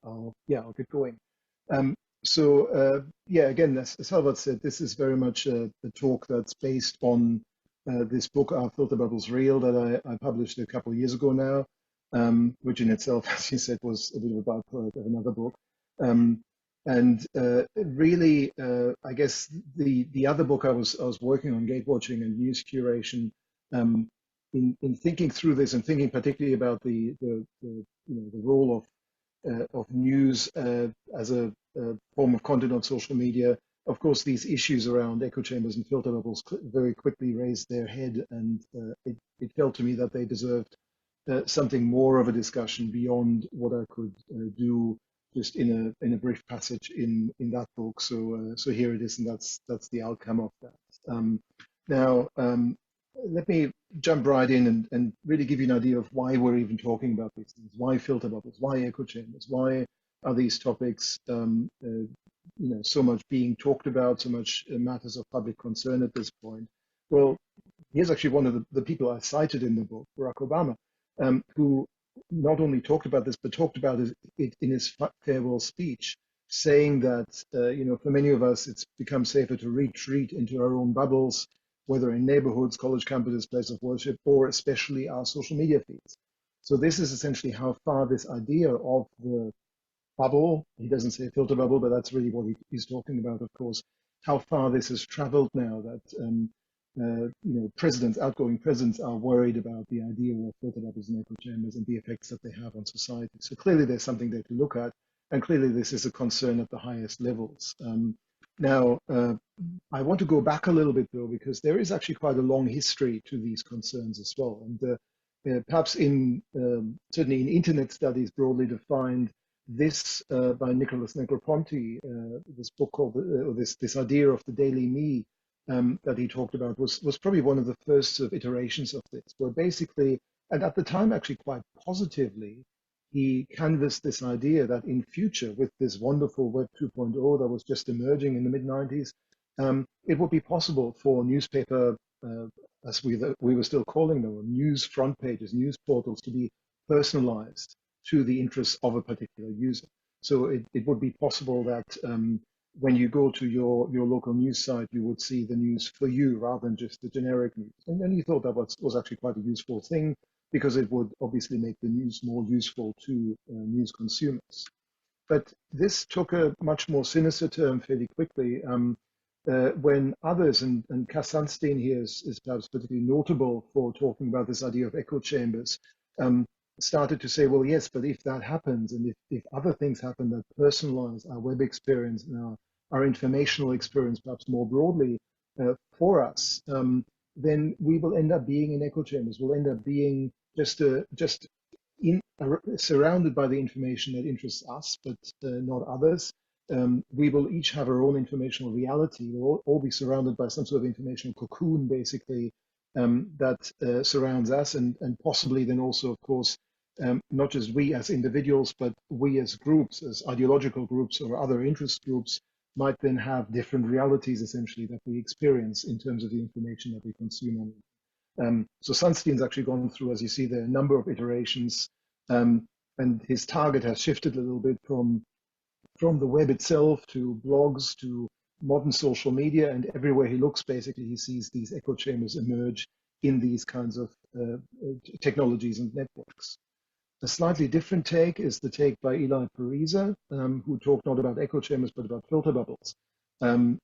I'll get going. Um, yeah, again, as Albert said, this is very much the talk that's based on this book, Are Filter Bubbles Real, that I published a couple of years ago now, which in itself, as you said, was a bit of a byproduct of another book. Really, I guess the other book I was working on, Gate Watching and News Curation, um, in thinking through this and thinking particularly about the role of news as a form of content on social media. Of course, these issues around echo chambers and filter bubbles very quickly raised their head, and it felt to me that they deserved something more of a discussion beyond what I could do just in a brief passage in that book. So here it is, and that's the outcome of that. Now, let me jump right in and really give you an idea of why we're even talking about these things. Why filter bubbles? Why echo chambers? Why are these topics so much being talked about, so much matters of public concern at this point? Well, here's actually one of the people I cited in the book, Barack Obama, who not only talked about this, but talked about it in his farewell speech, saying that, for many of us, it's become safer to retreat into our own bubbles, whether in neighborhoods, college campuses, places of worship, or especially our social media feeds. So this is essentially how far this idea of the bubble, he doesn't say filter bubble, but that's really what he's talking about, of course, how far this has traveled now that presidents, outgoing presidents, are worried about the idea of filter bubbles and echo chambers and the effects that they have on society. So clearly there's something there to look at, and clearly this is a concern at the highest levels. Now, I want to go back a little bit, though, because there is actually quite a long history to these concerns as well. And perhaps certainly in internet studies broadly defined, this by Nicholas Negroponte, this book called, this idea of the daily me that he talked about was probably one of the first sort of iterations of this, where basically, and at the time actually quite positively, he canvassed this idea that in future, with this wonderful Web 2.0 that was just emerging in the mid-90s, it would be possible for newspaper, as we were still calling them, news front pages, news portals, to be personalized to the interests of a particular user. So it would be possible that when you go to your local news site, you would see the news for you rather than just the generic news. And then he thought that was actually quite a useful thing, because it would obviously make the news more useful to news consumers. But this took a much more sinister turn fairly quickly when others, and Cass Sunstein here is perhaps particularly notable for talking about this idea of echo chambers, started to say, well, yes, but if that happens, and if other things happen that personalize our web experience and our informational experience perhaps more broadly for us, then we will end up being in echo chambers. We'll end up being just surrounded by the information that interests us, but not others. We will each have our own informational reality. We'll all be surrounded by some sort of informational cocoon, basically, that surrounds us, and possibly then also, of course, not just we as individuals, but we as groups, as ideological groups or other interest groups, might then have different realities, essentially, that we experience in terms of the information that we consume. So Sunstein's actually gone through, as you see there, a number of iterations, and his target has shifted a little bit from the web itself to blogs to modern social media, and everywhere he looks, basically, he sees these echo chambers emerge in these kinds of technologies and networks. A slightly different take is the take by Eli Pariza, who talked not about echo chambers, but about filter bubbles. Again,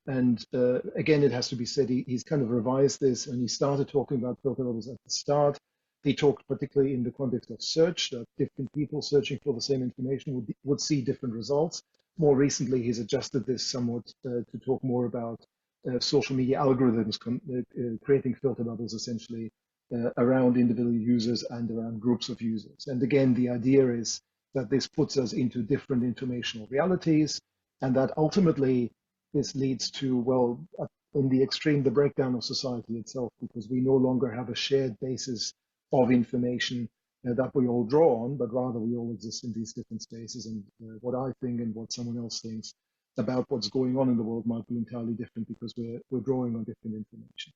it has to be said, he's kind of revised this, and he started talking about filter bubbles at the start. He talked particularly in the context of search, that different people searching for the same information would see different results. More recently, he's adjusted this somewhat to talk more about social media algorithms creating filter bubbles, essentially, around individual users and around groups of users. And again, the idea is that this puts us into different informational realities, and that ultimately this leads to, well, in the extreme, the breakdown of society itself, because we no longer have a shared basis of information that we all draw on, but rather we all exist in these different spaces. And what I think and what someone else thinks about what's going on in the world might be entirely different, because we're drawing on different information.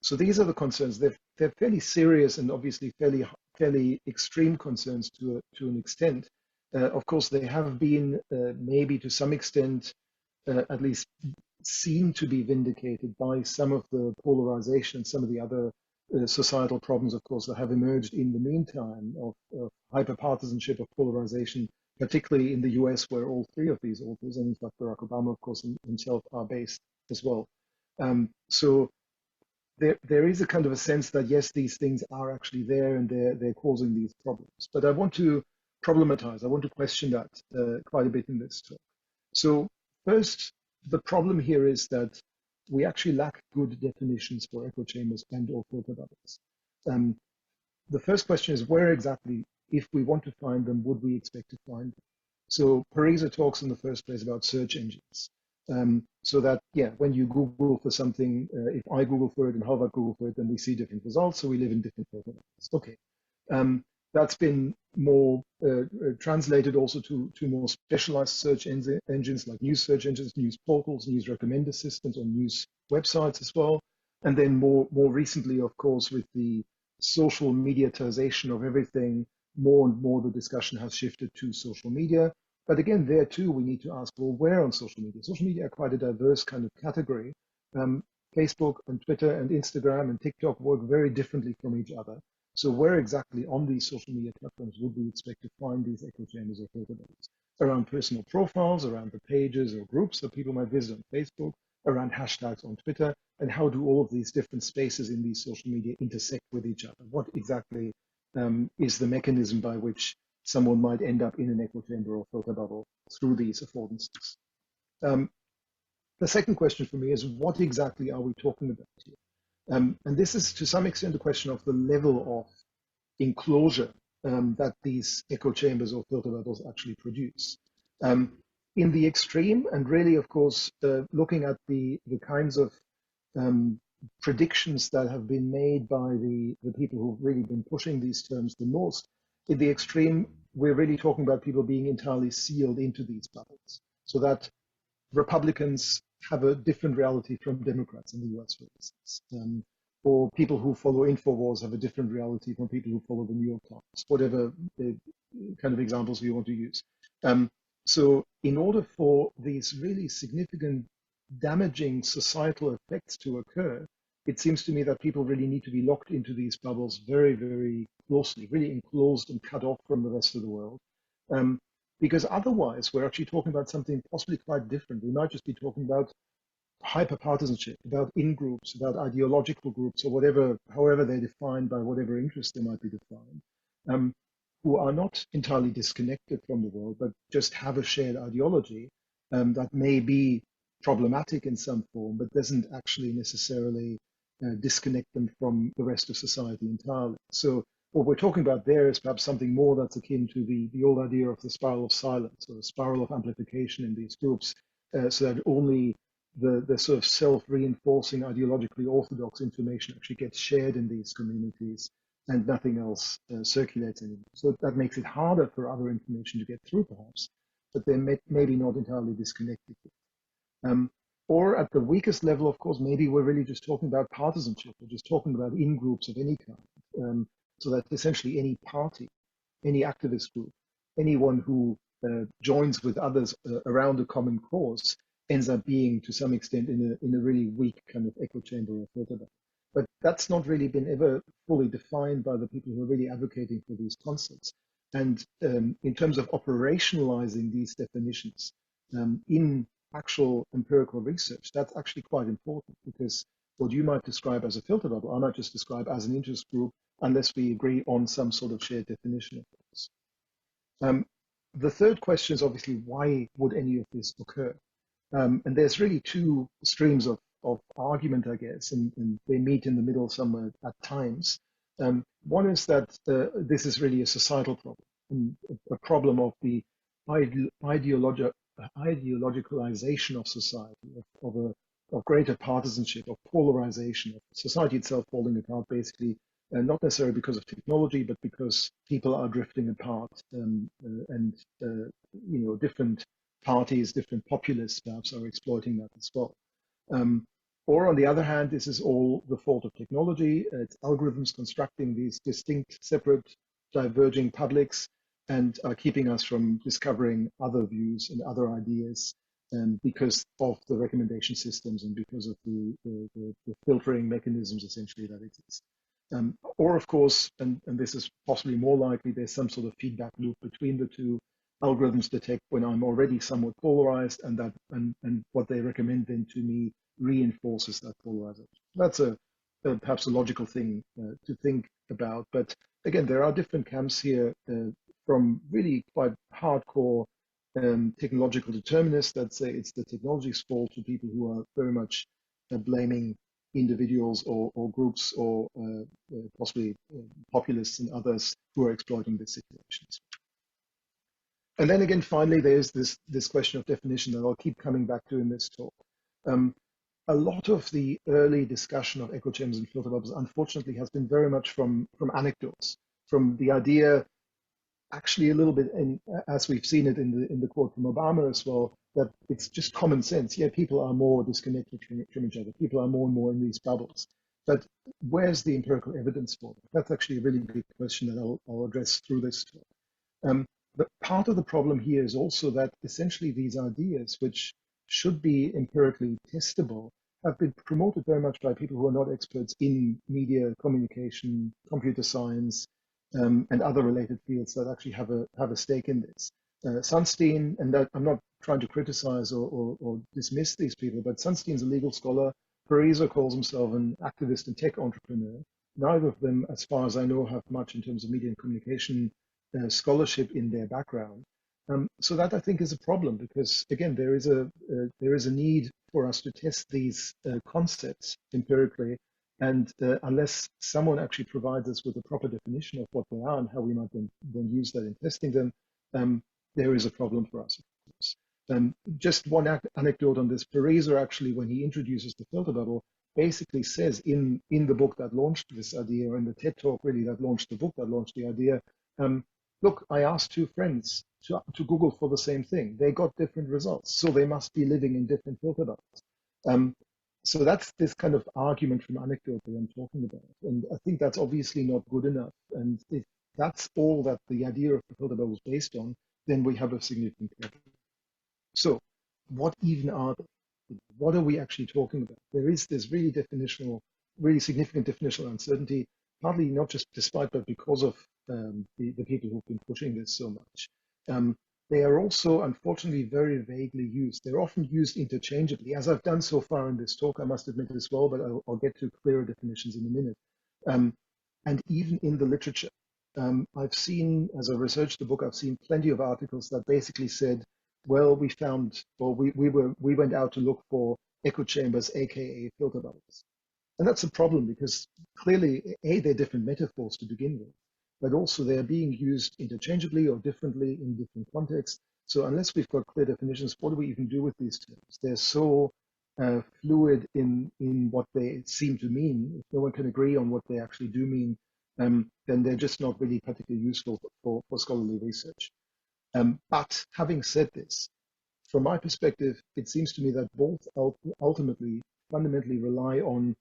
So these are the concerns. They're fairly serious and obviously fairly fairly extreme concerns to an extent. Of course, they have been maybe to some extent at least seen to be vindicated by some of the polarization, some of the other societal problems, of course, that have emerged in the meantime of hyper-partisanship, of polarization, particularly in the US, where all three of these authors, and in fact Barack Obama, of course, himself, are based as well. So there is a kind of a sense that, yes, these things are actually there and they're causing these problems. But I want to problematize, I want to question that quite a bit in this talk. So first, the problem here is that we actually lack good definitions for echo chambers and or filter bubbles. The first question is, where exactly, if we want to find them, would we expect to find them? So Parisa talks in the first place about search engines. So that, yeah, when you Google for something, if I Google for it and Harvard Google for it, then we see different results, so we live in different filter bubbles. Okay. That's been more translated also to more specialized search engines like news search engines, news portals, news recommender systems, or news websites as well. And then more recently, of course, with the social mediatization of everything, more and more the discussion has shifted to social media. But again, there too, we need to ask, well, where on social media? Social media are quite a diverse kind of category. Facebook and Twitter and Instagram and TikTok work very differently from each other. So where exactly on these social media platforms would we expect to find these echo chambers or filter bubbles? Around personal profiles, around the pages or groups that people might visit on Facebook, around hashtags on Twitter, and how do all of these different spaces in these social media intersect with each other? What exactly is the mechanism by which someone might end up in an echo chamber or filter bubble through these affordances? The second question for me is, what exactly are we talking about here? And this is to some extent a question of the level of enclosure that these echo chambers or filter bubbles actually produce. In the extreme, and really, of course, looking at the kinds of predictions that have been made by the people who've really been pushing these terms the most, in the extreme, we're really talking about people being entirely sealed into these bubbles, so that Republicans have a different reality from Democrats in the US, for instance. Or people who follow InfoWars have a different reality from people who follow the New York Times, whatever the kind of examples you want to use. So in order for these really significant damaging societal effects to occur, it seems to me that people really need to be locked into these bubbles very, very closely, really enclosed and cut off from the rest of the world. Because otherwise, we're actually talking about something possibly quite different. We might just be talking about hyper-partisanship, about in-groups, about ideological groups, or whatever, however they're defined by whatever interest they might be defined, who are not entirely disconnected from the world, but just have a shared ideology that may be problematic in some form, but doesn't actually necessarily disconnect them from the rest of society entirely. So what we're talking about there is perhaps something more that's akin to the old idea of the spiral of silence, or the spiral of amplification in these groups, so that only the sort of self-reinforcing, ideologically orthodox information actually gets shared in these communities and nothing else circulates anymore. So that makes it harder for other information to get through, perhaps, but they're maybe not entirely disconnected. Or at the weakest level, of course, maybe we're really just talking about partisanship. We're just talking about in-groups of any kind. So that essentially any party, any activist group, anyone who joins with others around a common cause ends up being, to some extent, in a really weak kind of echo chamber or filter bubble. But that's not really been ever fully defined by the people who are really advocating for these concepts. And in terms of operationalizing these definitions in actual empirical research, that's actually quite important, because what you might describe as a filter bubble, I might just describe as an interest group, unless we agree on some sort of shared definition of this. The third question is obviously, why would any of this occur? And there's really two streams of argument, I guess, and they meet in the middle somewhere at times. One is that this is really a societal problem, a problem of the ideologicalization of society, of greater partisanship, of polarization, of society itself falling apart, basically, not necessarily because of technology, but because people are drifting apart, and different parties, different populists perhaps are exploiting that as well. Or on the other hand, this is all the fault of technology. It's algorithms constructing these distinct, separate diverging publics and are keeping us from discovering other views and other ideas because of the recommendation systems and because of the filtering mechanisms essentially that exist. Or of course, and this is possibly more likely, there's some sort of feedback loop between the two. Algorithms detect when I'm already somewhat polarized, and what they recommend then to me reinforces that polarization. That's perhaps a logical thing to think about. But again, there are different camps here from really quite hardcore technological determinists that say it's the technology's fault to people who are very much blaming individuals or groups or possibly populists and others who are exploiting these situations. And then again, finally, there's this question of definition that I'll keep coming back to in this talk. A lot of the early discussion of echo chambers and filter bubbles, unfortunately, has been very much from anecdotes, from the idea, actually a little bit, as we've seen it in the quote from Obama as well, that it's just common sense. Yeah, people are more disconnected from each other. People are more and more in these bubbles. But where's the empirical evidence for it? That's actually a really big question that I'll address through this talk. But part of the problem here is also that essentially these ideas, which should be empirically testable, have been promoted very much by people who are not experts in media, communication, computer science, and other related fields that actually have a stake in this. Sunstein, and I'm not trying to criticize or dismiss these people, but Sunstein's a legal scholar. Pariser calls himself an activist and tech entrepreneur. Neither of them, as far as I know, have much in terms of media and communication scholarship in their background. So that I think is a problem because again there is a need for us to test these concepts empirically, and unless someone actually provides us with a proper definition of what they are and how we might then use that in testing them, there is a problem for us. Just one anecdote on this: Pariser actually, when he introduces the filter bubble, basically says in the book that launched this idea, or in the TED talk really that launched the book that launched the idea. Look, I asked two friends to Google for the same thing. They got different results, so they must be living in different filter bubbles. So that's this kind of argument from anecdote that I'm talking about. And I think that's obviously not good enough. And if that's all that the idea of the filter bubble is based on, then we have a significant problem. So what even are they? What are we actually talking about? There is this really significant definitional uncertainty, partly not just despite, but because of the people who've been pushing this so much. They are also, unfortunately, very vaguely used. They're often used interchangeably, as I've done so far in this talk, I must admit as well, but I'll get to clearer definitions in a minute. And even in the literature, I've seen, as I researched the book, I've seen plenty of articles that basically said, well, we found, or we went out to look for echo chambers, aka filter bubbles. And that's a problem because clearly, they're different metaphors to begin with, but also they're being used interchangeably or differently in different contexts. So unless we've got clear definitions, what do we even do with these terms? They're so fluid in what they seem to mean. If no one can agree on what they actually do mean, then they're just not really particularly useful for scholarly research. But having said this, from my perspective, it seems to me that both ultimately fundamentally rely on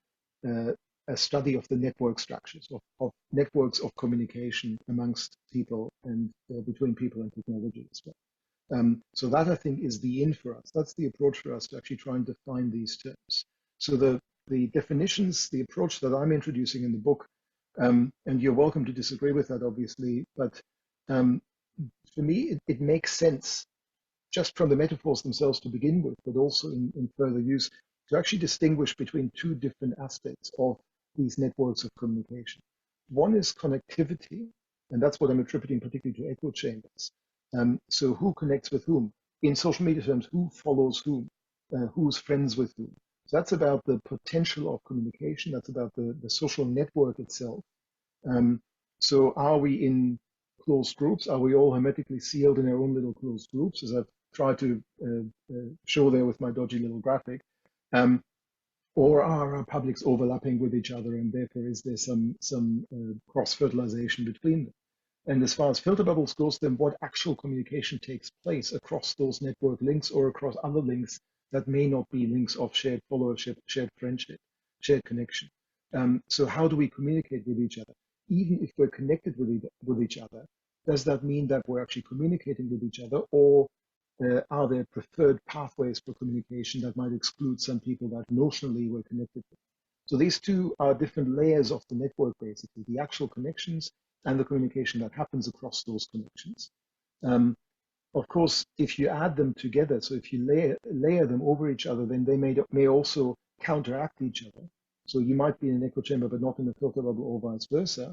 a study of the network structures, of networks of communication amongst people and between people and technology as well. So that I think is the in for us. That's the approach for us to actually try and define these terms. So the definitions, the approach that I'm introducing in the book, and you're welcome to disagree with that, obviously, but for me, it makes sense just from the metaphors themselves to begin with, but also in further use, to actually distinguish between two different aspects of these networks of communication. One is connectivity, and that's what I'm attributing particularly to echo chambers. So who connects with whom? In social media terms, who follows whom? Who's friends with whom? So that's about the potential of communication. That's about the social network itself. So are we in closed groups? Are we all hermetically sealed in our own little closed groups, as I've tried to show there with my dodgy little graphic? Or are our publics overlapping with each other, and therefore is there some cross-fertilization between them? And as far as filter bubbles goes, then what actual communication takes place across those network links or across other links that may not be links of shared followership, shared friendship, shared connection? So how do we communicate with each other? even if we're connected with each other, does that mean that we're actually communicating with each other, or are there preferred pathways for communication that might exclude some people that notionally we're connected with? So these two are different layers of the network, basically, the actual connections and the communication that happens across those connections. Of course, if you add them together, so if you layer them over each other, then they may also counteract each other. So you might be in an echo chamber, but not in a filter bubble, or vice versa.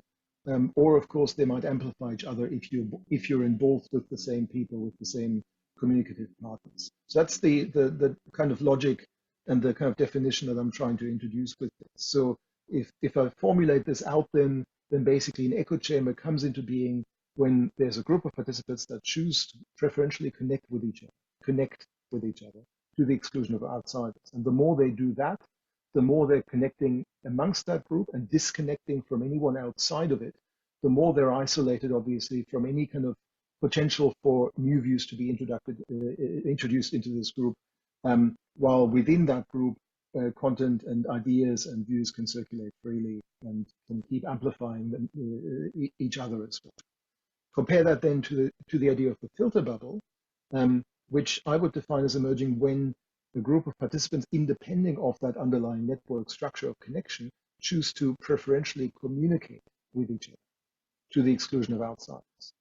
Or of course, they might amplify each other if you're involved with the same people, with the same communicative partners. So that's the kind of logic and the kind of definition that I'm trying to introduce with this. So if I formulate this out, then basically an echo chamber comes into being when there's a group of participants that choose to preferentially connect with each other to the exclusion of outsiders. And the more they do that, the more they're connecting amongst that group and disconnecting from anyone outside of it, the more they're isolated, obviously, from any kind of potential for new views to be introduced into this group, while within that group, content and ideas and views can circulate freely and can keep amplifying them, each other as well. Compare that then to the idea of the filter bubble, which I would define as emerging when a group of participants, independent of that underlying network structure of connection, choose to preferentially communicate with each other to the exclusion of outsiders.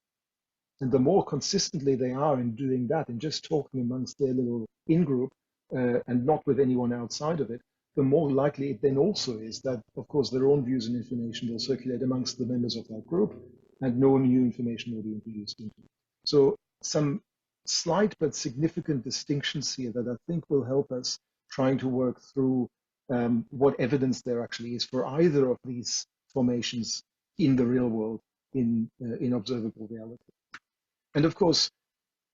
And the more consistently they are in doing that, in just talking amongst their little in-group and not with anyone outside of it, the more likely it then also is that, of course, their own views and information will circulate amongst the members of that group, and no new information will be introduced into it. So some slight but significant distinctions here that I think will help us trying to work through what evidence there actually is for either of these formations in the real world, in observable reality. And of course,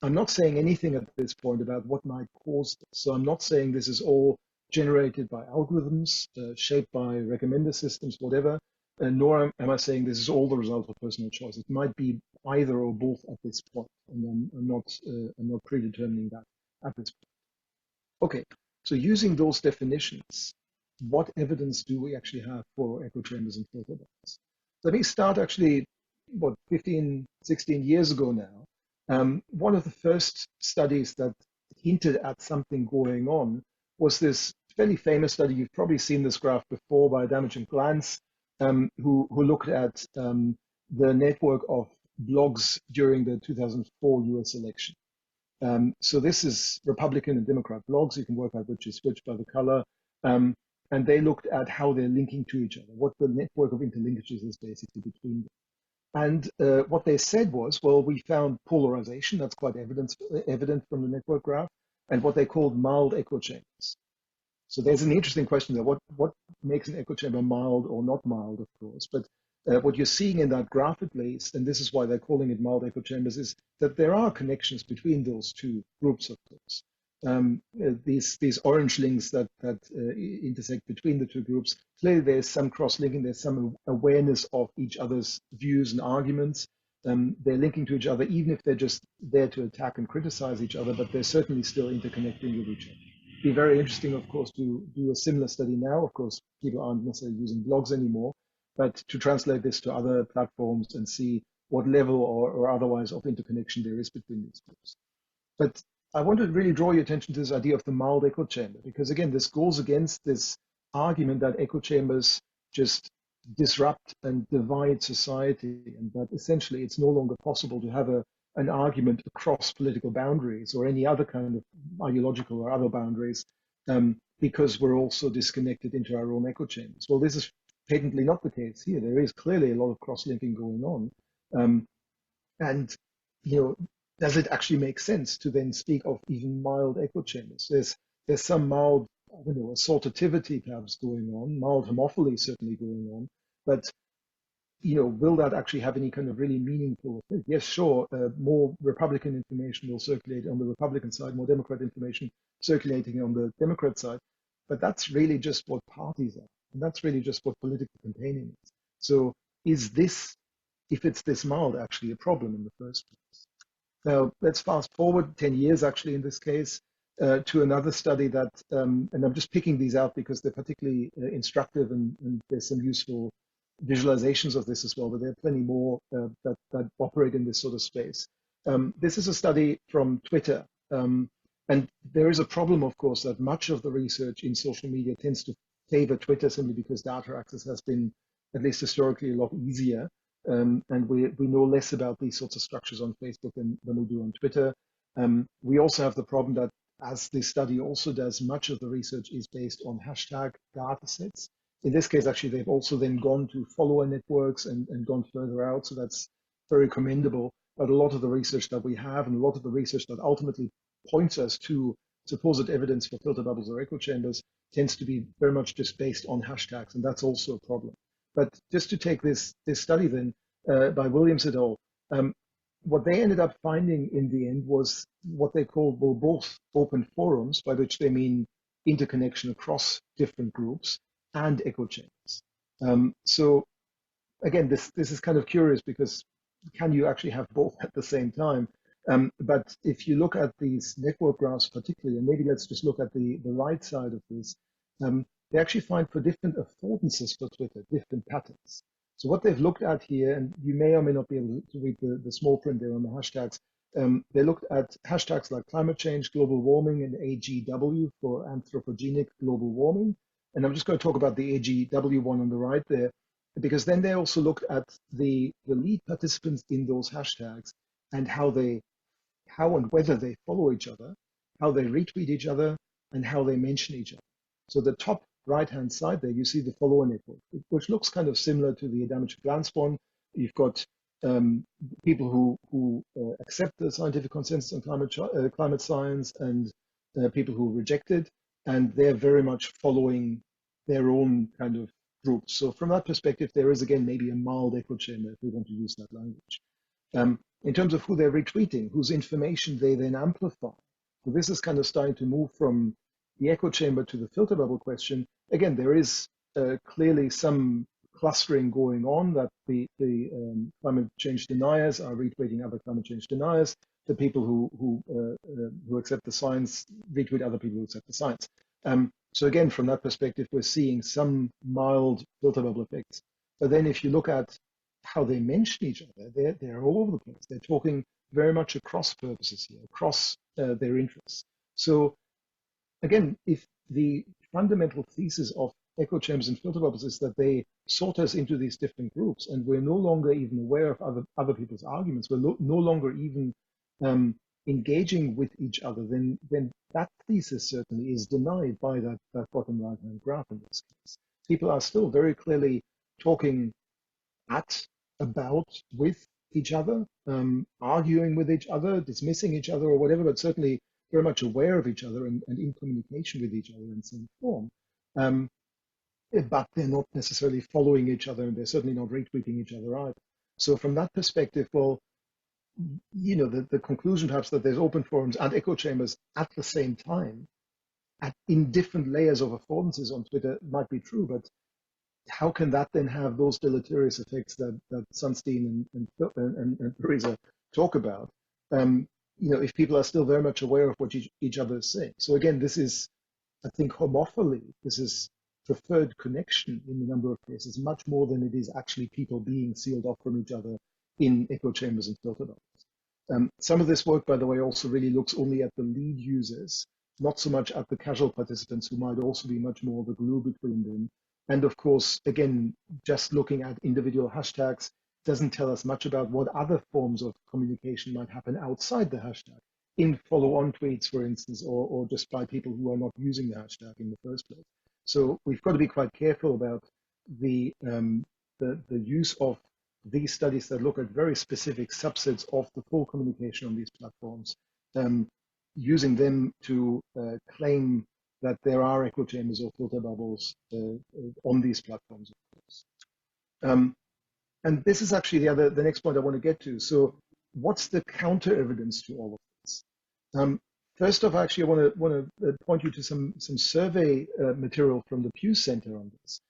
I'm not saying anything at this point about what might cause this. So I'm not saying this is all generated by algorithms, shaped by recommender systems, whatever, nor am I saying this is all the result of personal choice. It might be either or both at this point, and I'm not predetermining that at this point. Okay, so using those definitions, what evidence do we actually have for echo chambers and filter bubbles? Let me start actually, 15, 16 years ago now. One of the first studies that hinted at something going on was this fairly famous study. You've probably seen this graph before by Damage and Glantz, who looked at the network of blogs during the 2004 US election. So this is Republican and Democrat blogs. You can work out which is which by the color. And they looked at how they're linking to each other, what the network of interlinkages is basically between them. And what they said was, well, we found polarization. That's quite evident from the network graph, and what they called mild echo chambers. So there's an interesting question there. What makes an echo chamber mild or not mild, of course? But what you're seeing in that graph, at least, and this is why they're calling it mild echo chambers, is that there are connections between those two groups of groups. These orange links that intersect between the two groups. Clearly, there's some cross-linking. There's some awareness of each other's views and arguments. They're linking to each other, even if they're just there to attack and criticize each other, but they're certainly still interconnecting with each other. It'd be very interesting, of course, to do a similar study now. Of course, people aren't necessarily using blogs anymore, but to translate this to other platforms and see what level or otherwise of interconnection there is between these groups. But I want to really draw your attention to this idea of the mild echo chamber, because again, this goes against this argument that echo chambers just disrupt and divide society, and that essentially it's no longer possible to have an argument across political boundaries or any other kind of ideological or other boundaries, because we're also disconnected into our own echo chambers. Well, this is patently not the case here. There is clearly a lot of cross-linking going on. And, does it actually make sense to then speak of even mild echo chambers? There's some mild, assortativity perhaps going on, mild homophily certainly going on, but will that actually have any kind of really meaningful effect? Yes, sure, more Republican information will circulate on the Republican side, more Democrat information circulating on the Democrat side, but that's really just what parties are, and that's really just what political campaigning is. So is this, if it's this mild, actually a problem in the first place? Now, let's fast forward 10 years, actually, in this case, to another study that, and I'm just picking these out because they're particularly instructive and there's some useful visualizations of this as well, but there are plenty more that operate in this sort of space. This is a study from Twitter. And there is a problem, of course, that much of the research in social media tends to favor Twitter simply because data access has been, at least historically, a lot easier. And we know less about these sorts of structures on Facebook than we do on Twitter. We also have the problem that, as this study also does, much of the research is based on hashtag data sets. In this case, actually, they've also then gone to follower networks and gone further out. So that's very commendable. But a lot of the research that we have and a lot of the research that ultimately points us to supposed evidence for filter bubbles or echo chambers tends to be very much just based on hashtags. And that's also a problem. But just to take this study then by Williams et al., what they ended up finding in the end was what they called both open forums, by which they mean interconnection across different groups, and echo chambers. So again, this is kind of curious because can you actually have both at the same time? But if you look at these network graphs particularly, and maybe let's just look at the right side of this, they actually find for different affordances for Twitter, different patterns. So what they've looked at here, and you may or may not be able to read the small print there on the hashtags, they looked at hashtags like climate change, global warming, and AGW for anthropogenic global warming. And I'm just going to talk about the AGW one on the right there, because then they also looked at the lead participants in those hashtags and how and whether they follow each other, how they retweet each other, and how they mention each other. So the top right-hand side there, you see the follower network, which looks kind of similar to the damage glance one. You've got people who accept the scientific consensus on climate science and people who reject it, and they're very much following their own kind of groups. So from that perspective, there is again maybe a mild echo chamber if we want to use that language. In terms of who they're retweeting, whose information they then amplify. So this is kind of starting to move from the echo chamber to the filter bubble question. Again, there is clearly some clustering going on that the climate change deniers are retweeting other climate change deniers. The people who accept the science retweet other people who accept the science. So again, from that perspective, we're seeing some mild filter bubble effects. But then if you look at how they mention each other, they're all over the place. They're talking very much across purposes here, across their interests. So again, if the fundamental thesis of echo chambers and filter bubbles is that they sort us into these different groups, and we're no longer even aware of other people's arguments, we're no longer even engaging with each other, then that thesis certainly is denied by that bottom right-hand graph in this case. People are still very clearly talking about, with each other, arguing with each other, dismissing each other or whatever, but certainly very much aware of each other and in communication with each other in some form. But they're not necessarily following each other, and they're certainly not retweeting each other either. So from that perspective, well, you know, the conclusion perhaps that there's open forums and echo chambers at the same time, in different layers of affordances on Twitter might be true, but how can that then have those deleterious effects that Sunstein and Teresa talk about? You know, if people are still very much aware of what each other is saying. So again, this is, I think, homophily. This is preferred connection in a number of cases, much more than it is actually people being sealed off from each other in echo chambers and filter bubbles. Some of this work, by the way, also really looks only at the lead users, not so much at the casual participants who might also be much more of a glue between them. And of course, again, just looking at individual hashtags doesn't tell us much about what other forms of communication might happen outside the hashtag, in follow-on tweets, for instance, or just by people who are not using the hashtag in the first place. So we've got to be quite careful about the use of these studies that look at very specific subsets of the full communication on these platforms, using them to claim that there are echo chambers or filter bubbles on these platforms, of course. And this is actually the next point I want to get to. So what's the counter evidence to all of this? First off, actually, I want to point you to some survey material from the Pew Center on this.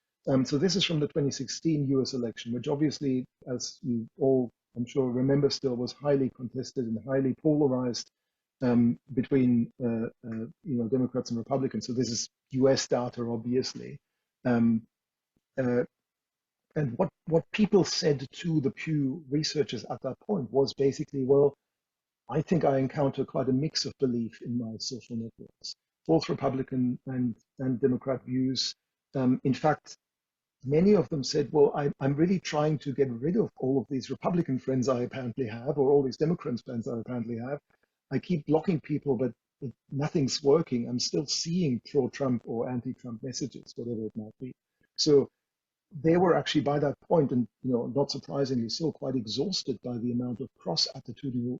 So this is from the 2016 US election, which obviously, as you all, I'm sure, remember still, was highly contested and highly polarized between Democrats and Republicans. So this is US data, obviously. and what people said to the Pew researchers at that point was basically, well, I think I encounter quite a mix of belief in my social networks, both Republican and Democrat views. In fact, many of them said, well, I'm really trying to get rid of all of these Republican friends I apparently have, or all these Democrat friends I apparently have. I keep blocking people, but nothing's working. I'm still seeing pro-Trump or anti-Trump messages, whatever it might be. So they were actually by that point, and not surprisingly so, quite exhausted by the amount of cross-attitudinal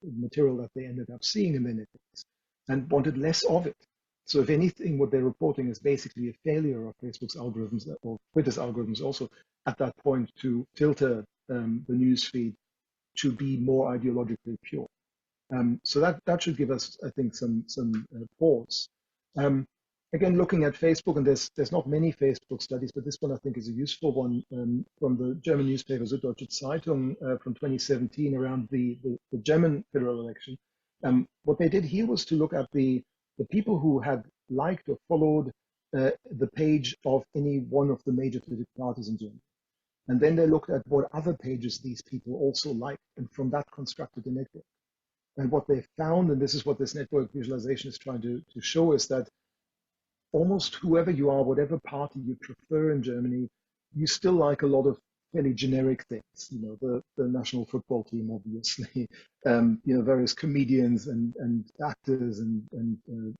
material that they ended up seeing in their networks, and wanted less of it. So if anything, what they're reporting is basically a failure of Facebook's algorithms or Twitter's algorithms also at that point to filter the news feed to be more ideologically pure. So that should give us, I think, some pause. Again, looking at Facebook, and there's not many Facebook studies, but this one I think is a useful one from the German newspaper Süddeutsche Zeitung from 2017 around the German federal election. What they did here was to look at the people who had liked or followed the page of any one of the major political parties in Germany. And then they looked at what other pages these people also liked, and from that constructed a network. And what they found, and this is what this network visualization is trying to show, is that almost whoever you are, whatever party you prefer in Germany, you still like a lot of fairly generic things. The national football team, obviously, various comedians and actors and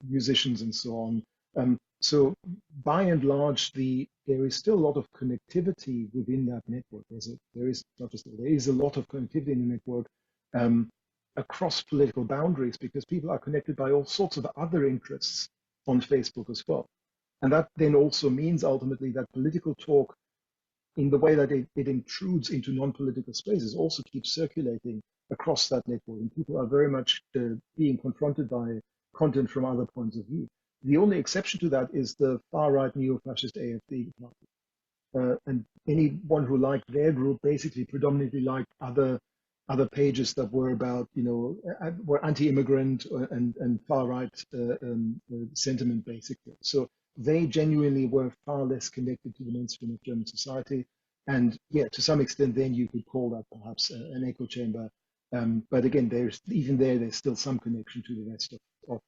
musicians and so on. So by and large, there is still a lot of connectivity within that network. There is a lot of connectivity in the network across political boundaries, because people are connected by all sorts of other interests on Facebook as well. And that then also means ultimately that political talk, in the way that it intrudes into non-political spaces, also keeps circulating across that network. And people are very much being confronted by content from other points of view. The only exception to that is the far-right neo-fascist AfD party. And anyone who liked their group basically predominantly liked other pages that were about, were anti-immigrant and far-right sentiment, basically. So they genuinely were far less connected to the mainstream of German society. And yeah, to some extent, then you could call that perhaps an echo chamber. But again, there's still some connection to the rest of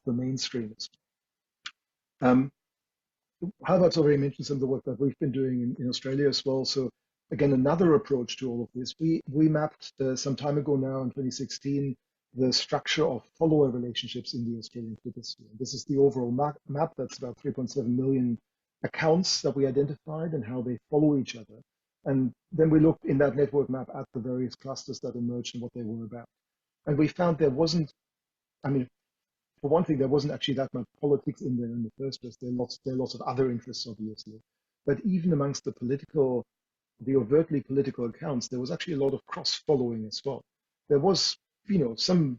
the mainstream. Harvard's already mentioned some of the work that we've been doing in Australia as well. So again, another approach to all of this. We mapped some time ago now in 2016 the structure of follower relationships in the Australian Twitter sphere. This is the overall map. That's about 3.7 million accounts that we identified and how they follow each other. And then we looked in that network map at the various clusters that emerged and what they were about. And we found there wasn't, for one thing, there wasn't actually that much politics in there in the first place. There are lots of other interests, obviously. But even amongst the overtly political accounts, there was actually a lot of cross-following as well. There was, some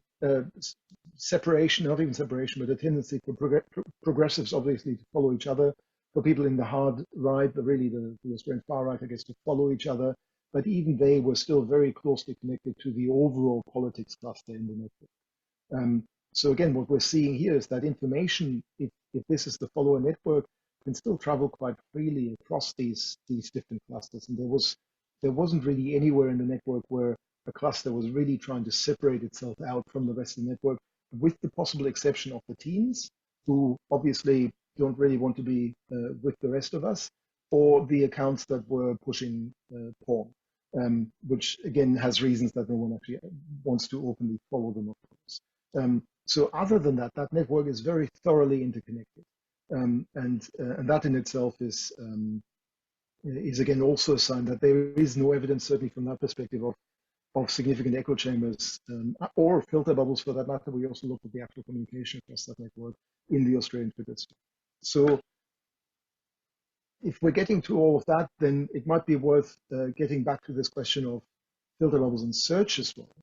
separation, not even separation, but a tendency for progressives, obviously, to follow each other. For people in the hard right, the Australian far right, I guess, to follow each other. But even they were still very closely connected to the overall politics cluster in the network. So again, what we're seeing here is that information, if this is the follower network, can still travel quite freely across these different clusters. And there wasn't really anywhere in the network where a cluster was really trying to separate itself out from the rest of the network, with the possible exception of the teens, who obviously don't really want to be with the rest of us, or the accounts that were pushing porn, which again has reasons that no one actually wants to openly follow them, of course. So other than that, that network is very thoroughly interconnected. And that in itself is again also a sign that there is no evidence, certainly from that perspective, of significant echo chambers or filter bubbles for that matter. We also looked at the actual communication across that network in the Australian Twitter sphere. So if we're getting to all of that, then it might be worth getting back to this question of filter bubbles and search as well.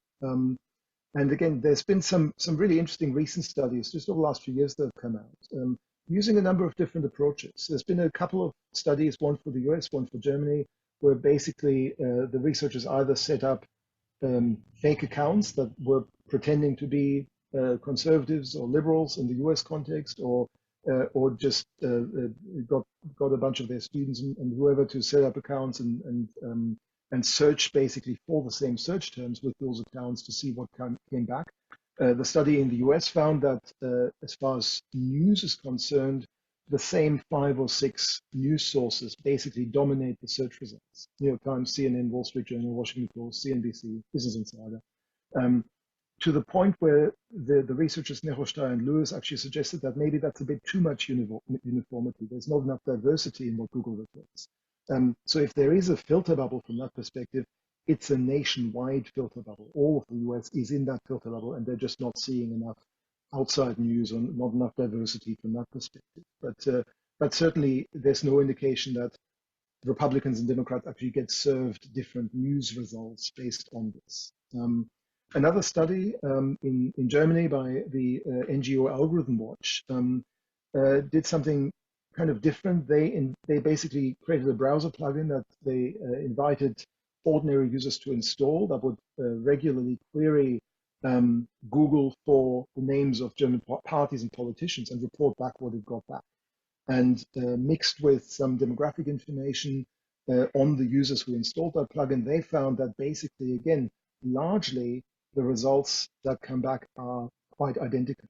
And again, there's been some really interesting recent studies just over the last few years that have come out using a number of different approaches. There's been a couple of studies, one for the US, one for Germany, where basically the researchers either set up fake accounts that were pretending to be conservatives or liberals in the US context, or or just got a bunch of their students and whoever to set up accounts and search basically for the same search terms with those accounts to see what came back. The study in the US found that as far as news is concerned, the same 5 or 6 news sources basically dominate the search results. New York Times, CNN, Wall Street Journal, Washington Post, CNBC, Business Insider. To the point where the researchers Nechostein and Lewis actually suggested that maybe that's a bit too much uniformity. There's not enough diversity in what Google reports. So if there is a filter bubble from that perspective, it's a nationwide filter bubble. All of the US is in that filter bubble, and they're just not seeing enough outside news or not enough diversity from that perspective. But certainly there's no indication that Republicans and Democrats actually get served different news results based on this. Another study in Germany by the NGO Algorithm Watch did something kind of different. They basically created a browser plugin that they invited ordinary users to install that would regularly query Google for the names of German parties and politicians and report back what it got back. And mixed with some demographic information on the users who installed that plugin, they found that basically, again, largely the results that come back are quite identical.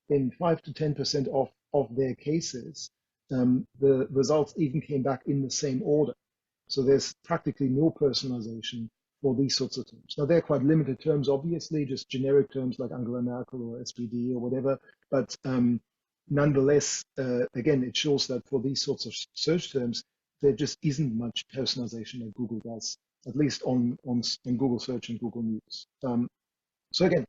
In 5 to 10% of their cases, the results even came back in the same order. So there's practically no personalization for these sorts of terms. Now, they're quite limited terms, obviously, just generic terms like Angela Merkel or SPD or whatever. But nonetheless, again, it shows that for these sorts of search terms, there just isn't much personalization that Google does, at least on Google Search and Google News. So again,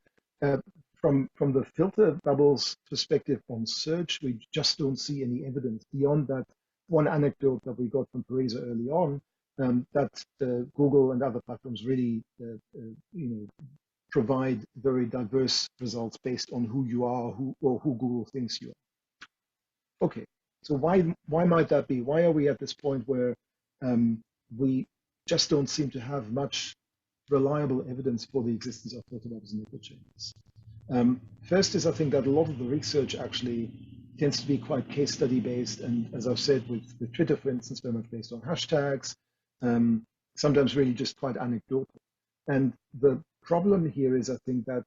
from the filter bubbles perspective on search, we just don't see any evidence beyond that one anecdote that we got from Teresa early on, that Google and other platforms really provide very diverse results based on who you are or who Google thinks you are. Okay, so why might that be? Why are we at this point where we just don't seem to have much reliable evidence for the existence of filter bubbles and echo chambers? First is I think that a lot of the research actually tends to be quite case study based, and as I've said with Twitter, for instance, very much based on hashtags, sometimes really just quite anecdotal. And the problem here is I think that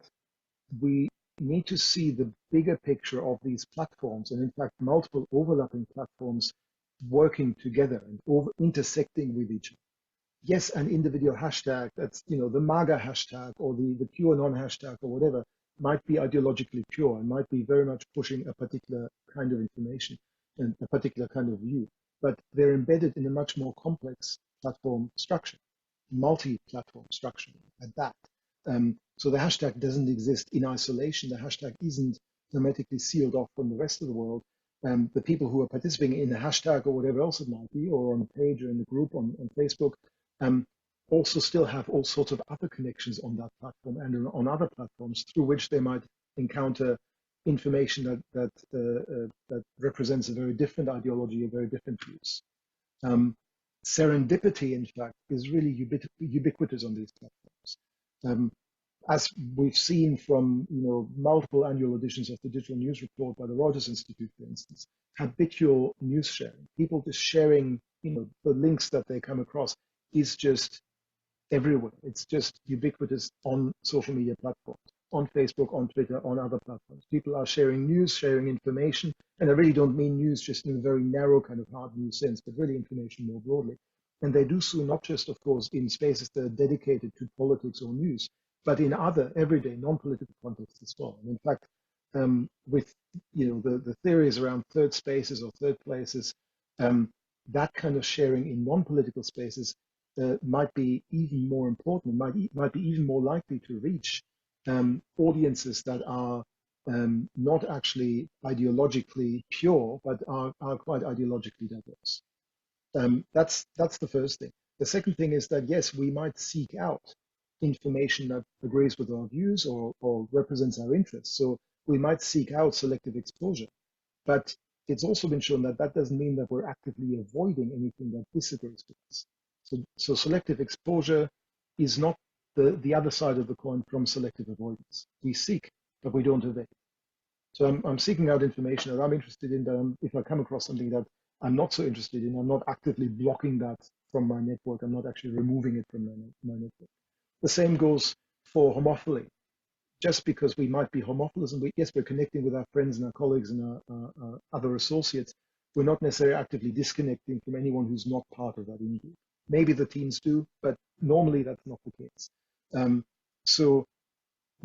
we need to see the bigger picture of these platforms, and in fact multiple overlapping platforms working together and intersecting with each other. Yes, an individual hashtag, that's the MAGA hashtag or the QAnon hashtag or whatever, might be ideologically pure and might be very much pushing a particular kind of information and a particular kind of view, but they're embedded in a much more complex platform structure, multi-platform structure at that. So the hashtag doesn't exist in isolation. The hashtag isn't hermetically sealed off from the rest of the world. The people who are participating in the hashtag or whatever else it might be, or on a page or in a group on Facebook, also still have all sorts of other connections on that platform and on other platforms through which they might encounter information that represents a very different ideology, a very different views. Serendipity, in fact, is really ubiquitous on these platforms. As we've seen from multiple annual editions of the Digital News Report by the Reuters Institute, for instance, habitual news sharing, people just sharing the links that they come across is just everywhere. It's just ubiquitous on social media platforms, on Facebook, on Twitter, on other platforms. People are sharing news, sharing information, and I really don't mean news just in a very narrow kind of hard news sense, but really information more broadly. And they do so not just, of course, in spaces that are dedicated to politics or news, but in other everyday non-political contexts as well. And in fact, with the theories around third spaces or third places, that kind of sharing in non-political spaces might be even more important, might be even more likely to reach audiences that are not actually ideologically pure, but are quite ideologically diverse. That's the first thing. The second thing is that, yes, we might seek out information that agrees with our views or represents our interests. So we might seek out selective exposure. But it's also been shown that that doesn't mean that we're actively avoiding anything that disagrees with us. So selective exposure is not the other side of the coin from selective avoidance. We seek, but we don't evade. So I'm seeking out information that I'm interested in, but if I come across something that I'm not so interested in, I'm not actively blocking that from my network. I'm not actually removing it from my network. The same goes for homophily. Just because we might be homophilous and yes, we're connecting with our friends and our colleagues and our other associates, we're not necessarily actively disconnecting from anyone who's not part of that in-group. Maybe the teens do, but normally that's not the case. So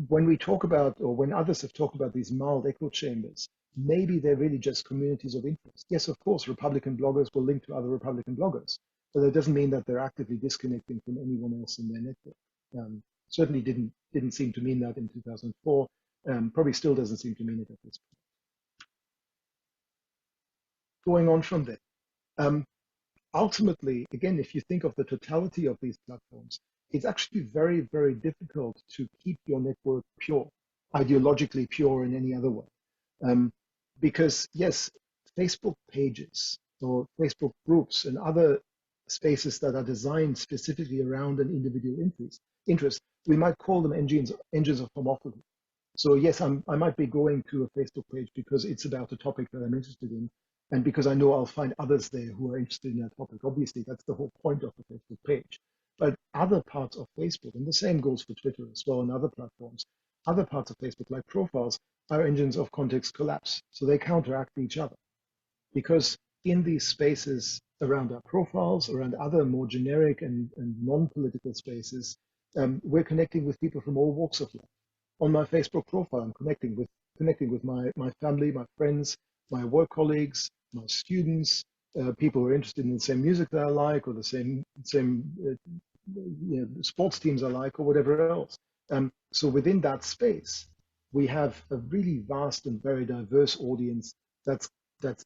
when we talk about, or when others have talked about these mild echo chambers, maybe they're really just communities of interest. Yes, of course, Republican bloggers will link to other Republican bloggers, but that doesn't mean that they're actively disconnecting from anyone else in their network. Certainly didn't seem to mean that in 2004. Probably still doesn't seem to mean it at this point. Going on from there. Ultimately, again, if you think of the totality of these platforms, it's actually very, very difficult to keep your network pure, ideologically pure in any other way. Because yes, Facebook pages or Facebook groups and other spaces that are designed specifically around an individual interest, we might call them engines of homophily. So yes, I might be going to a Facebook page because it's about a topic that I'm interested in, and because I know I'll find others there who are interested in that topic. Obviously, that's the whole point of the Facebook page. But other parts of Facebook, and the same goes for Twitter as well and other platforms, other parts of Facebook, like profiles, are engines of context collapse. So they counteract each other. Because in these spaces around our profiles, around other more generic and non-political spaces, we're connecting with people from all walks of life. On my Facebook profile, I'm connecting with my family, my friends, my work colleagues, my students, people who are interested in the same music that I like, or the same sports teams I like, or whatever else. So within that space, we have a really vast and very diverse audience that's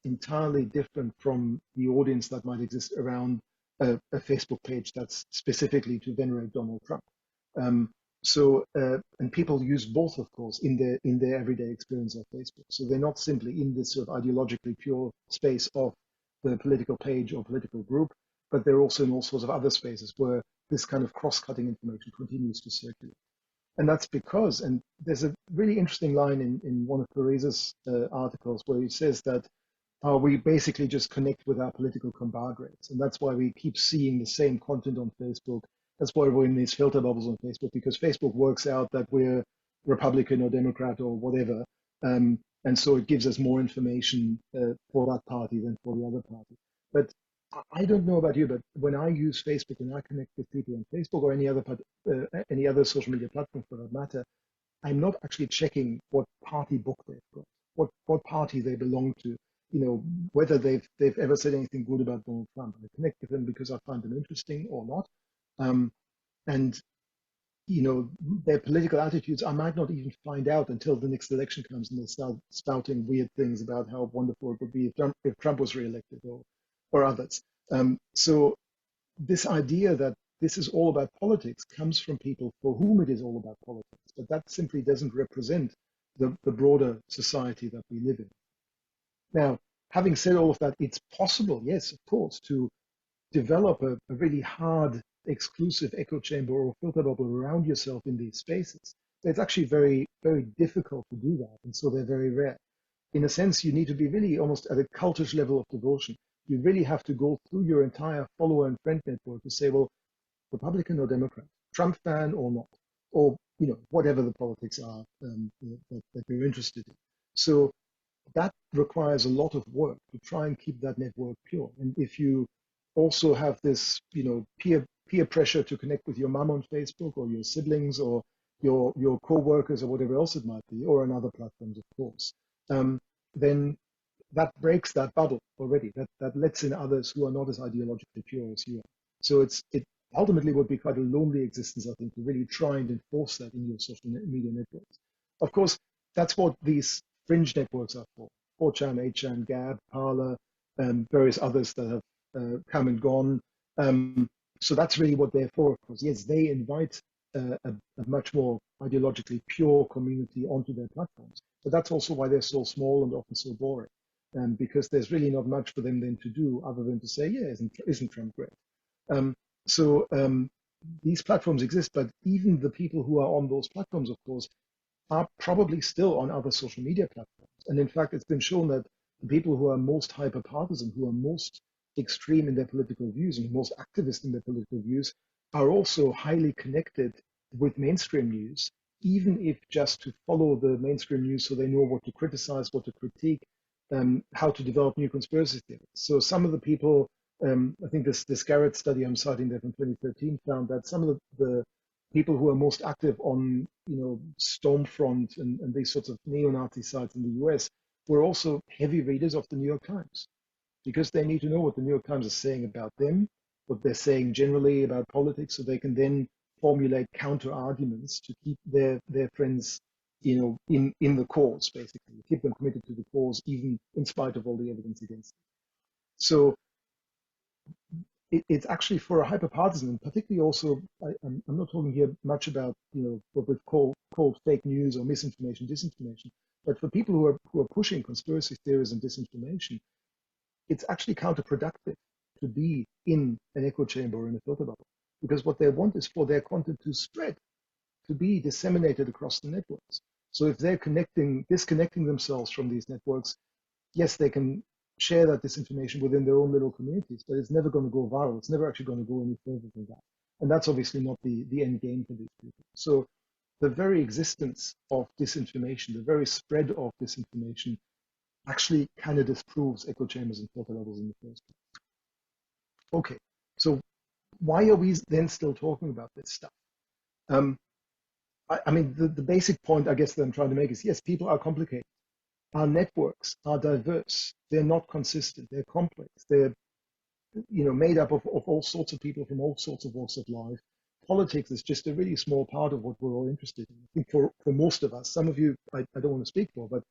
entirely different from the audience that might exist around a Facebook page that's specifically to venerate Donald Trump. And people use both, of course, in their everyday experience of Facebook. So they're not simply in this sort of ideologically pure space of the political page or political group, but they're also in all sorts of other spaces where this kind of cross-cutting information continues to circulate. And that's because, and there's a really interesting line in one of Theresa's articles where he says that we basically just connect with our political compadres. And that's why we keep seeing the same content on Facebook. That's why we're in these filter bubbles on Facebook, because Facebook works out that we're Republican or Democrat or whatever. And so it gives us more information for that party than for the other party. But I don't know about you, but when I use Facebook and I connect with people on Facebook or any other social media platform for that matter, I'm not actually checking what party book they've got, what party they belong to, whether they've ever said anything good about Donald Trump. I connect with them because I find them interesting or not. And their political attitudes, I might not even find out until the next election comes and they start spouting weird things about how wonderful it would be if Trump was reelected or others. So this idea that this is all about politics comes from people for whom it is all about politics, but that simply doesn't represent the broader society that we live in. Now, having said all of that, it's possible, yes, of course, to develop a really hard exclusive echo chamber or filter bubble around yourself in these spaces. It's actually very, very difficult to do that, and so they're very rare. In a sense, you need to be really almost at a cultish level of devotion. You really have to go through your entire follower and friend network to say, well, Republican or Democrat, Trump fan or not, or whatever the politics are that you're interested in. So that requires a lot of work to try and keep that network pure. And if you also have this, peer pressure to connect with your mom on Facebook or your siblings or your co-workers or whatever else it might be, or on other platforms, of course, then that breaks that bubble already. That lets in others who are not as ideologically pure as you are. So it ultimately would be quite a lonely existence, I think, to really try and enforce that in your social media networks. Of course, that's what these fringe networks are for. 4chan, 8chan, Gab, Parler, various others that have come and gone. So that's really what they're for, of course. Yes, they invite a much more ideologically pure community onto their platforms. But that's also why they're so small and often so boring. Because there's really not much for them then to do other than to say, yeah, isn't Trump great? So these platforms exist, but even the people who are on those platforms, of course, are probably still on other social media platforms. And in fact, it's been shown that the people who are most hyper-partisan, who are most extreme in their political views and most activist in their political views, are also highly connected with mainstream news, even if just to follow the mainstream news so they know what to criticize, what to critique, how to develop new conspiracy theories. So some of the people, I think this Garrett study I'm citing there from 2013 found that some of the people who are most active on, Stormfront and these sorts of neo-Nazi sites in the US were also heavy readers of the New York Times, because they need to know what the New York Times is saying about them, what they're saying generally about politics, so they can then formulate counter arguments to keep their friends, in the cause, basically, keep them committed to the cause, even in spite of all the evidence against them. So it's actually for a hyperpartisan, and particularly also, I'm not talking here much about what we've called fake news or misinformation, disinformation, but for people who are pushing conspiracy theories and disinformation, it's actually counterproductive to be in an echo chamber or in a filter bubble, because what they want is for their content to spread, to be disseminated across the networks. So if they're disconnecting themselves from these networks, yes, they can share that disinformation within their own little communities, but it's never going to go viral. It's never actually going to go any further than that. And that's obviously not the end game for these people. So the very existence of disinformation, the very spread of disinformation, actually kind of disproves echo chambers and filter levels in the first place. Okay, so why are we then still talking about this stuff? I mean, the basic point, I guess, that I'm trying to make is, yes, people are complicated. Our networks are diverse. They're not consistent. They're complex. They're made up of all sorts of people from all sorts of walks of life. Politics is just a really small part of what we're all interested in. I think for most of us, some of you, I don't want to speak for, but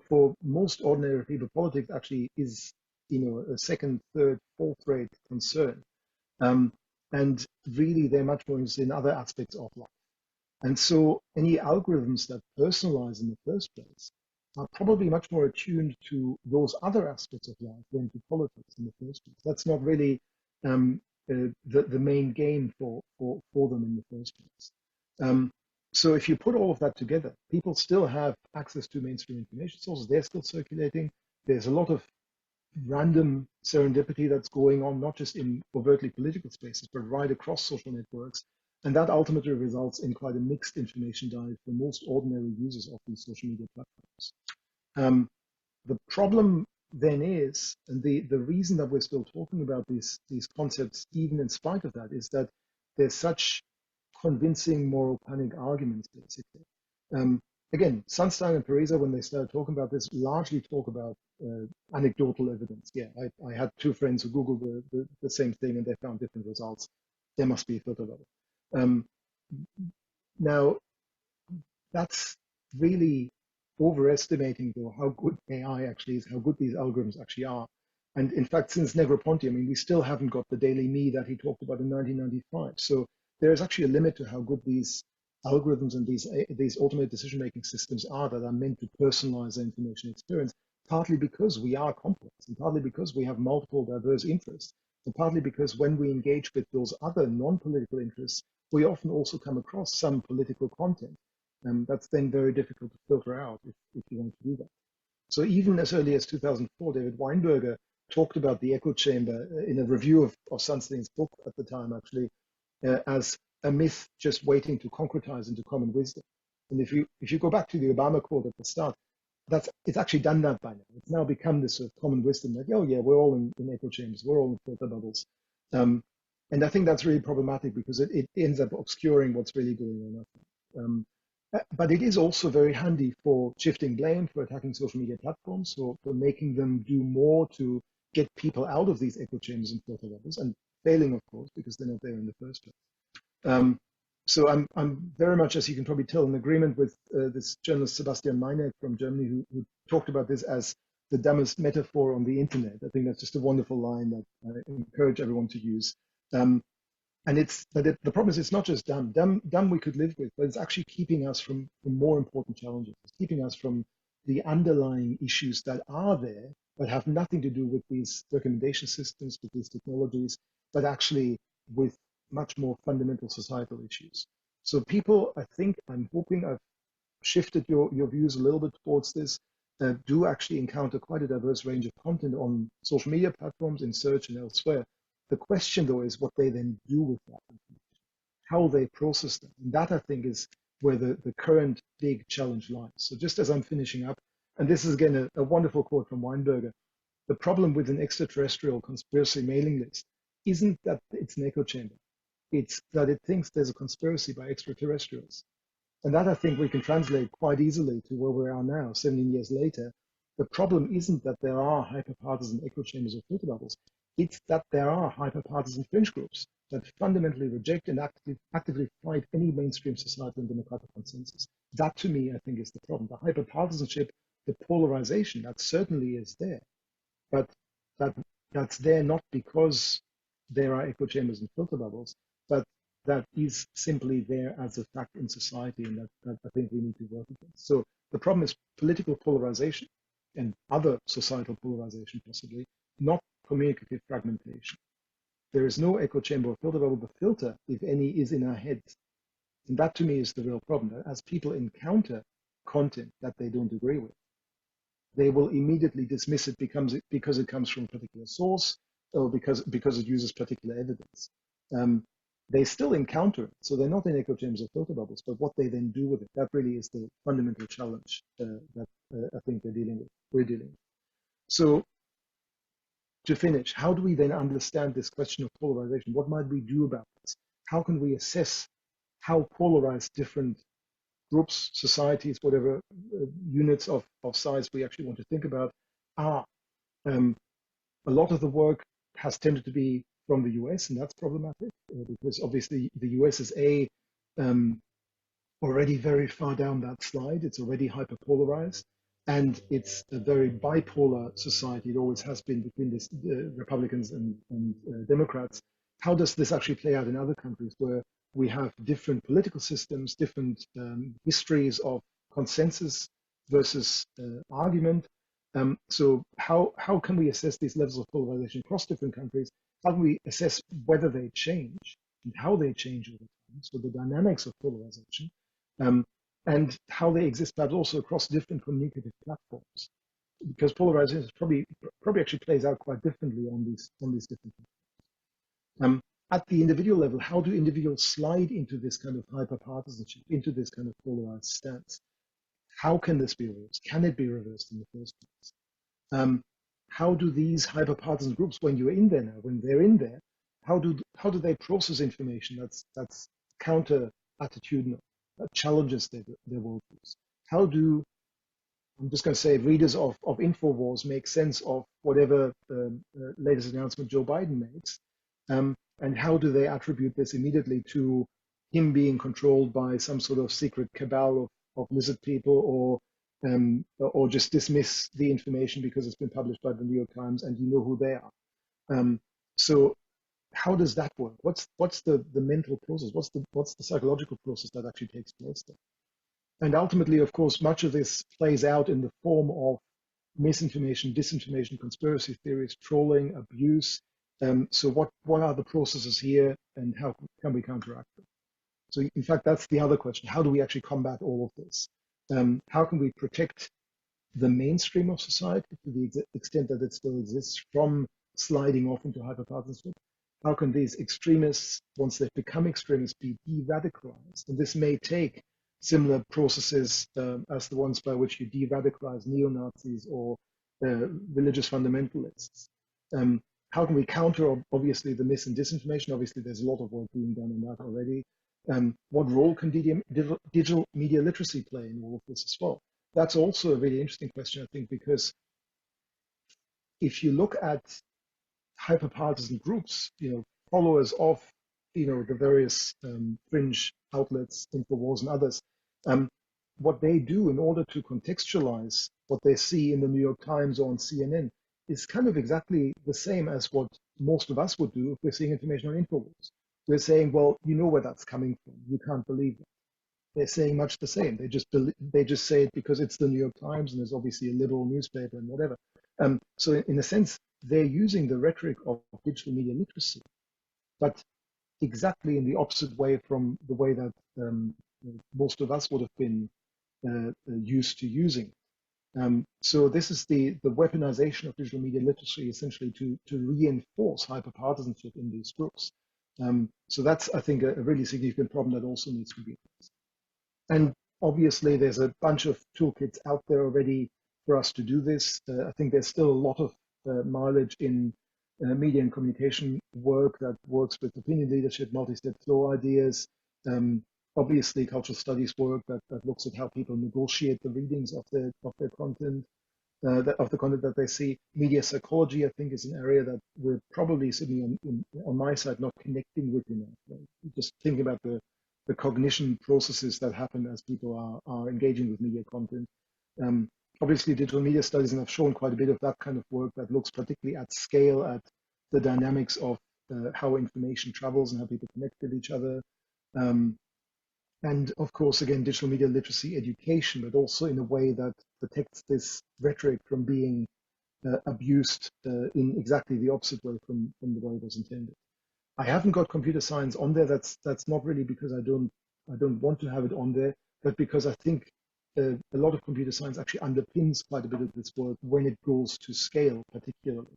for most ordinary people, politics actually is a second, third, fourth rate concern. And really, they're much more interested in other aspects of life. And so any algorithms that personalize in the first place are probably much more attuned to those other aspects of life than to politics in the first place. That's not really the main game for them in the first place. So if you put all of that together, people still have access to mainstream information sources. They're still circulating. There's a lot of random serendipity that's going on, not just in overtly political spaces, but right across social networks. And that ultimately results in quite a mixed information diet for most ordinary users of these social media platforms. The problem then is, and the reason that we're still talking about these concepts, even in spite of that, is that there's such convincing moral panic arguments, basically. Again, Sunstein and Pariser, when they started talking about this, largely talk about anecdotal evidence. Yeah, I had two friends who Googled the same thing and they found different results. There must be a filter level. Now, that's really overestimating, though, how good AI actually is, how good these algorithms actually are. And in fact, since Negroponte, I mean, we still haven't got the Daily Me that he talked about in 1995. So there is actually a limit to how good these algorithms and these automated decision-making systems are that are meant to personalize the information experience, partly because we are complex and partly because we have multiple diverse interests, and partly because when we engage with those other non-political interests, we often also come across some political content. That's then very difficult to filter out if you want to do that. So even as early as 2004, David Weinberger talked about the echo chamber in a review of Sunstein's book at the time, actually, as a myth just waiting to concretize into common wisdom. And if you go back to the Obama quote at the start, it's actually done that by now. It's now become this sort of common wisdom that, oh yeah, we're all in echo chambers, we're all in filter bubbles. And I think that's really problematic because it ends up obscuring what's really going on. But it is also very handy for shifting blame, for attacking social media platforms, for making them do more to get people out of these echo chambers and filter bubbles, and failing, of course, because they're not there in the first place. So I'm very much, as you can probably tell, in agreement with this journalist Sebastian Meineck from Germany, who talked about this as the dumbest metaphor on the internet. I think that's just a wonderful line that I encourage everyone to use. But the problem is it's not just dumb. Dumb we could live with, but it's actually keeping us from more important challenges. It's keeping us from the underlying issues that are there, but have nothing to do with these recommendation systems, with these technologies, but actually with much more fundamental societal issues. So people, I think, I'm hoping I've shifted your views a little bit towards this, do actually encounter quite a diverse range of content on social media platforms, in search and elsewhere. The question, though, is what they then do with that information, how they process them. And that, I think, is where the current big challenge lies. So just as I'm finishing up, and this is, again, a wonderful quote from Weinberger, the problem with an extraterrestrial conspiracy mailing list isn't that it's an echo chamber. It's that it thinks there's a conspiracy by extraterrestrials. And that, I think, we can translate quite easily to where we are now, 17 years later. The problem isn't that there are hyperpartisan echo chambers or filter bubbles. It's that there are hyperpartisan fringe groups that fundamentally reject and actively fight any mainstream societal and democratic consensus. That, to me, I think, is the problem. The hyperpartisanship, the polarization, that certainly is there. But that's there not because there are echo chambers and filter bubbles, but that is simply there as a fact in society, and that I think we need to work against. So the problem is political polarization and other societal polarization, possibly, not communicative fragmentation. There is no echo chamber or filter bubble. The filter, if any, is in our heads. And that, to me, is the real problem. As people encounter content that they don't agree with, they will immediately dismiss it because it comes from a particular source, or because it uses particular evidence. They still encounter it, so they're not in echo chambers or filter bubbles, but what they then do with it, that really is the fundamental challenge that I think we're dealing with. So to finish, how do we then understand this question of polarization? What might we do about this? How can we assess how polarized different groups, societies, whatever units of size we actually want to think about are? A lot of the work has tended to be from the US, and that's problematic because obviously the US is already very far down that slide. It's already hyperpolarized, and it's a very bipolar society. It always has been between this, Republicans and Democrats. How does this actually play out in other countries where we have different political systems, different histories of consensus versus argument? So how can we assess these levels of polarization across different countries? How can we assess whether they change and how they change over time? So the dynamics of polarization, and how they exist, perhaps also across different communicative platforms, because polarization probably actually plays out quite differently on these different platforms. At the individual level, how do individuals slide into this kind of hyperpartisanship, into this kind of polarized stance? How can this be reversed? Can it be reversed in the first place? How do these hyperpartisan groups, when you're in there now, when they're in there, how do they process information that's counter attitudinal, that challenges their worldviews? How do, I'm just going to say, readers of InfoWars make sense of whatever latest announcement Joe Biden makes? And how do they attribute this immediately to him being controlled by some sort of secret cabal of lizard people, or just dismiss the information because it's been published by the New York Times and you know who they are? So how does that work? What's the mental process? What's the psychological process that actually takes place there? And ultimately, of course, much of this plays out in the form of misinformation, disinformation, conspiracy theories, trolling, abuse. So what are the processes here, and how can we counteract them? So in fact, that's the other question. How do we actually combat all of this? How can we protect the mainstream of society to the extent that it still exists from sliding off into hyperpartisanship? How can these extremists, once they've become extremists, be de-radicalized? And this may take similar processes as the ones by which you de-radicalize neo-Nazis or religious fundamentalists. How can we counter, obviously, the mis and disinformation? Obviously, there's a lot of work being done on that already. What role can digital media literacy play in all of this as well? That's also a really interesting question, I think, because if you look at hyperpartisan groups, followers of, the various fringe outlets, InfoWars and others, what they do in order to contextualize what they see in the New York Times or on CNN is kind of exactly the same as what most of us would do if we're seeing information on InfoWars. We're saying, well, you know where that's coming from. You can't believe it. They're saying much the same. They just say it because it's the New York Times and there's obviously a liberal newspaper and whatever. So in a sense, they're using the rhetoric of digital media literacy, but exactly in the opposite way from the way that most of us would have been used to using. So this is the weaponization of digital media literacy, essentially to reinforce hyperpartisanship in these groups. So that's, I think, a really significant problem that also needs to be addressed. And obviously, there's a bunch of toolkits out there already for us to do this. I think there's still a lot of mileage in media and communication work that works with opinion leadership, multi-step flow ideas. Obviously, cultural studies work that looks at how people negotiate the readings of their content. Of the content that they see. Media psychology, I think, is an area that we're probably sitting on my side not connecting with enough. Right? Just thinking about the cognition processes that happen as people are engaging with media content. Obviously, digital media studies have shown quite a bit of that kind of work that looks particularly at scale at the dynamics of how information travels and how people connect with each other. And of course, again, digital media literacy education, but also in a way that protects this rhetoric from being abused in exactly the opposite way from the way it was intended. I haven't got computer science on there. That's not really because I don't want to have it on there, but because I think a lot of computer science actually underpins quite a bit of this work when it goes to scale, particularly.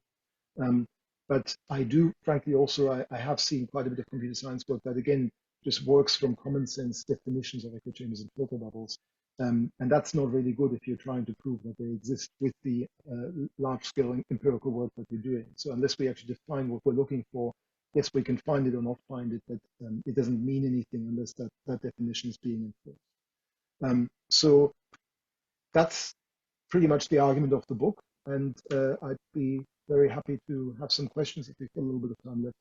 But I do, frankly, also, I have seen quite a bit of computer science work that, again, just works from common sense definitions of echo chambers and filter bubbles. And that's not really good if you're trying to prove that they exist with the large scale empirical work that we're doing. So unless we actually define what we're looking for, yes, we can find it or not find it, but it doesn't mean anything unless that definition is being enforced. So that's pretty much the argument of the book. And I'd be very happy to have some questions if we have a little bit of time left.